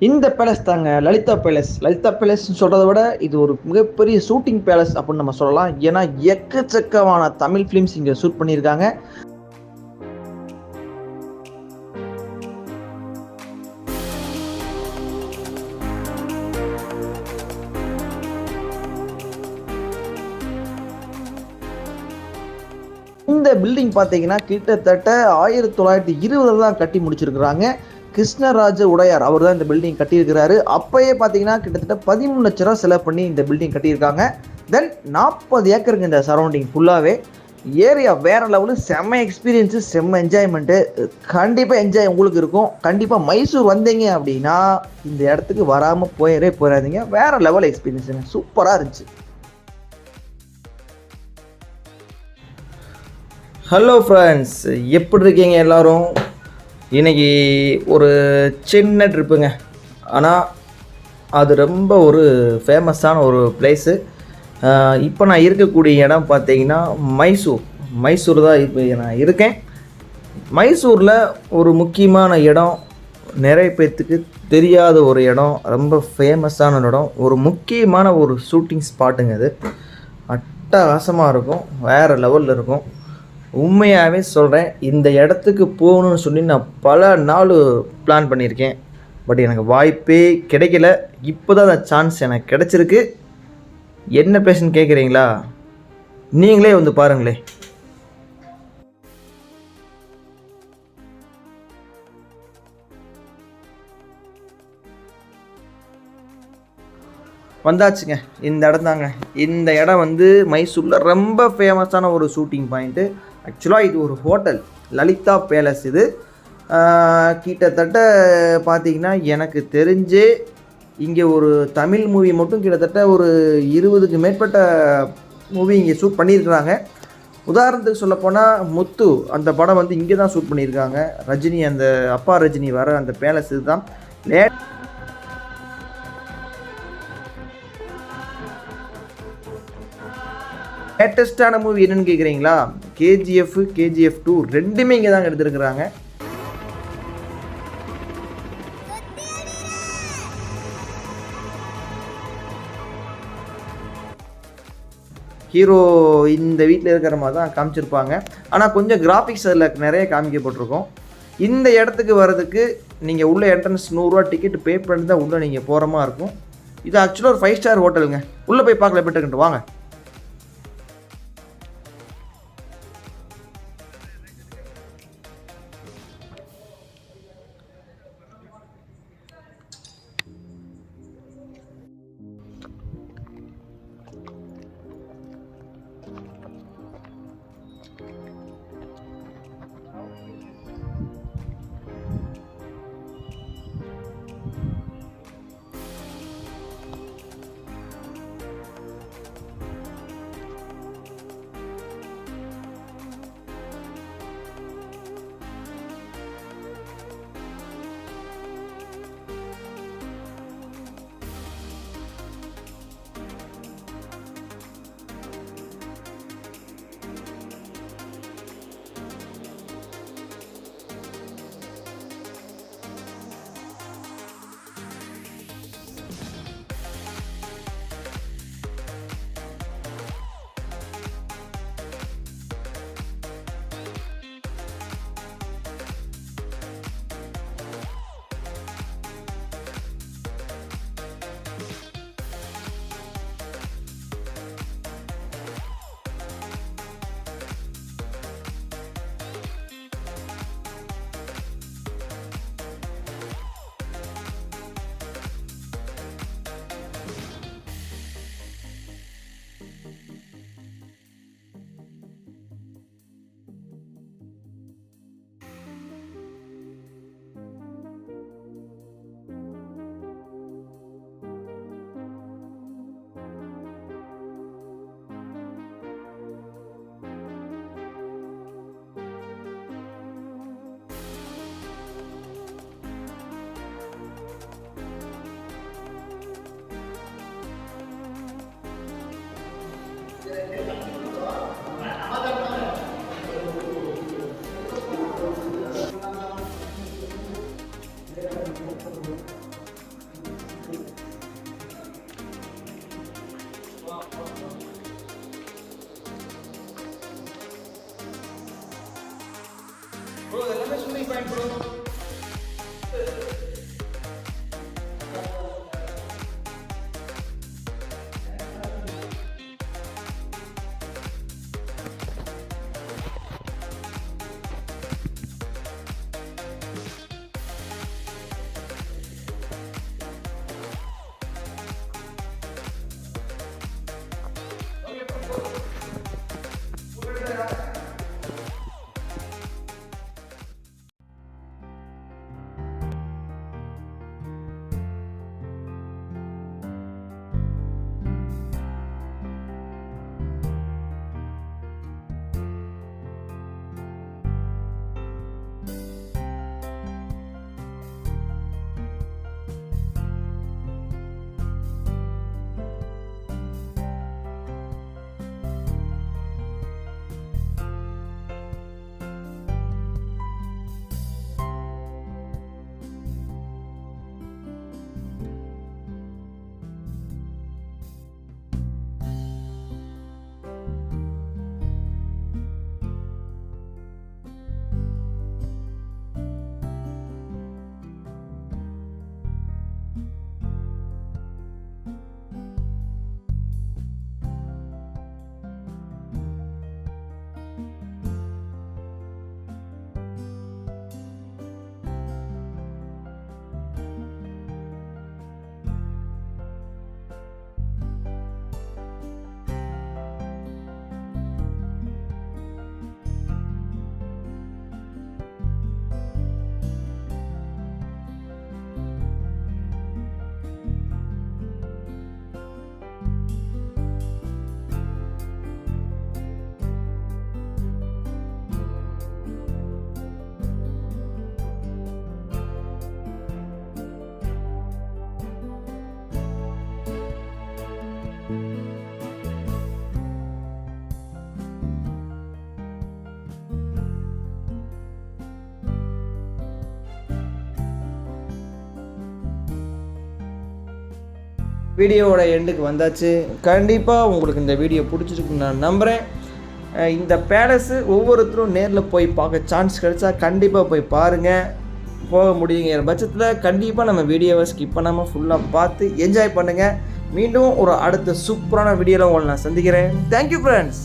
இந்த பேலஸ் தாங்க லலிதா பேலஸ். லலிதா பேலஸ்ன்னு சொல்றத விட இது ஒரு மிகப்பெரிய ஷூட்டிங் பேலஸ் அப்படின்னு நம்ம சொல்லலாம். ஏன்னா எக்கச்சக்கமான தமிழ் ஃபிலிம்ஸ் இங்க ஷூட் பண்ணியிருக்காங்க. இந்த பில்டிங் பார்த்தீங்கன்னா கிட்டத்தட்ட 1920 தான் கட்டி முடிச்சிருக்கிறாங்க. கிருஷ்ணராஜ உடையார் அவர் தான் இந்த பில்டிங் கட்டியிருக்கிறாரு. அப்பயே பார்த்தீங்கன்னா கிட்டத்தட்ட 13 லட்ச ரூபா செலவு பண்ணி இந்த பில்டிங் கட்டியிருக்காங்க. தென் 40 ஏக்கருக்கு இந்த சரௌண்டிங் ஃபுல்லாகவே. ஏரியா வேற லெவலு, செம்ம எக்ஸ்பீரியன்ஸு, செம்ம என்ஜாய்மெண்ட்டு. கண்டிப்பாக என்ஜாய் உங்களுக்கு இருக்கும். கண்டிப்பாக மைசூர் வந்தீங்க அப்படின்னா இந்த இடத்துக்கு வராமல் போயிடாதீங்க. வேற லெவல் எக்ஸ்பீரியன்ஸுங்க, சூப்பராக இருந்துச்சு. ஹலோ ஃப்ரெண்ட்ஸ், எப்படி இருக்கீங்க எல்லோரும்? இன்றைக்கி ஒரு சின்ன ட்ரிப்புங்க, ஆனால் அது ரொம்ப ஒரு ஃபேமஸான ஒரு பிளேஸு. இப்போ நான் இருக்கக்கூடிய இடம் பார்த்தீங்கன்னா மைசூர் தான் இப்போ நான் இருக்கேன். மைசூரில் ஒரு முக்கியமான இடம், நிறைய பேர்த்துக்கு தெரியாத ஒரு இடம், ரொம்ப ஃபேமஸான இடம், ஒரு முக்கியமான ஒரு ஷூட்டிங் ஸ்பாட்டுங்க. அது அட்டகாசமாக இருக்கும், வேறு லெவலில் இருக்கும். உண்மையாகவே சொல்கிறேன், இந்த இடத்துக்கு போகணுன்னு சொல்லி நான் பல நாள் பிளான் பண்ணியிருக்கேன். பட் எனக்கு வாய்ப்பே கிடைக்கல. இப்போ தான் அந்த சான்ஸ் எனக்கு கிடச்சிருக்கு. என்ன பிளேஸ்ன்னு கேட்குறீங்களா? நீங்களே வந்து பாருங்களே. வந்தாச்சுங்க, இந்த இடம் தாங்க. இந்த இடம் வந்து மைசூரில் ரொம்ப ஃபேமஸான ஒரு ஷூட்டிங் பாயிண்ட்டு. ஆக்சுவலாக இது ஒரு ஹோட்டல், லலிதா பேலஸ். இது கிட்டத்தட்ட பார்த்தீங்கன்னா எனக்கு தெரிஞ்சே இங்கே ஒரு தமிழ் மூவி மட்டும் கிட்டத்தட்ட ஒரு 20க்கு மேற்பட்ட மூவி இங்கே ஷூட் பண்ணியிருக்கிறாங்க. உதாரணத்துக்கு சொல்லப்போனால் முத்து அந்த படம் வந்து இங்கே தான் ஷூட் பண்ணியிருக்காங்க. ரஜினி, அந்த அப்பா ரஜினி வர அந்த பேலஸ் இது தான். லேட்டஸ்டான மூவி என்னன்னு கேட்குறீங்களா? கேஜிஎஃப் 2 ரெண்டுமே இங்கே தாங்க எடுத்துருக்குறாங்க. ஹீரோ இந்த வீட்டில் இருக்கிற மாதிரி தான் காமிச்சிருப்பாங்க. ஆனால் கொஞ்சம் கிராஃபிக்ஸ் அதில் நிறைய காமிக்கப்பட்டிருக்கும். இந்த இடத்துக்கு வர்றதுக்கு நீங்கள் உள்ள என்ட்ரன்ஸ் 100 ரூபா டிக்கெட் பே பண்ணி தான் உள்ளே நீங்கள் போகிற மாதிரி இருக்கும். இது ஆக்சுவலாக ஒரு 5 ஸ்டார் ஹோட்டலுங்க. உள்ளே போய் பார்க்கல, போய்ட்டுக்கிட்டு வாங்க. ப்ரோ எல்லாமே ஸ்விம்மிங் பாயிண்ட் ப்ரோ. வீடியோவோட எண்டுக்கு வந்தாச்சு. கண்டிப்பாக உங்களுக்கு இந்த வீடியோ பிடிச்சிருக்குன்னு நான் நம்புகிறேன். இந்த பேலஸு ஒவ்வொருத்தரும் நேரில் போய் பார்க்க சான்ஸ் கிடைச்சா கண்டிப்பாக போய் பாருங்கள். போக முடியுங்கிற பட்சத்தில் கண்டிப்பாக நம்ம வீடியோவை ஸ்கிப் பண்ணாமல் ஃபுல்லாக பார்த்து என்ஜாய் பண்ணுங்கள். மீண்டும் ஒரு அடுத்த சூப்பரான வீடியோவில் உங்களை நான் சந்திக்கிறேன். Thank you friends.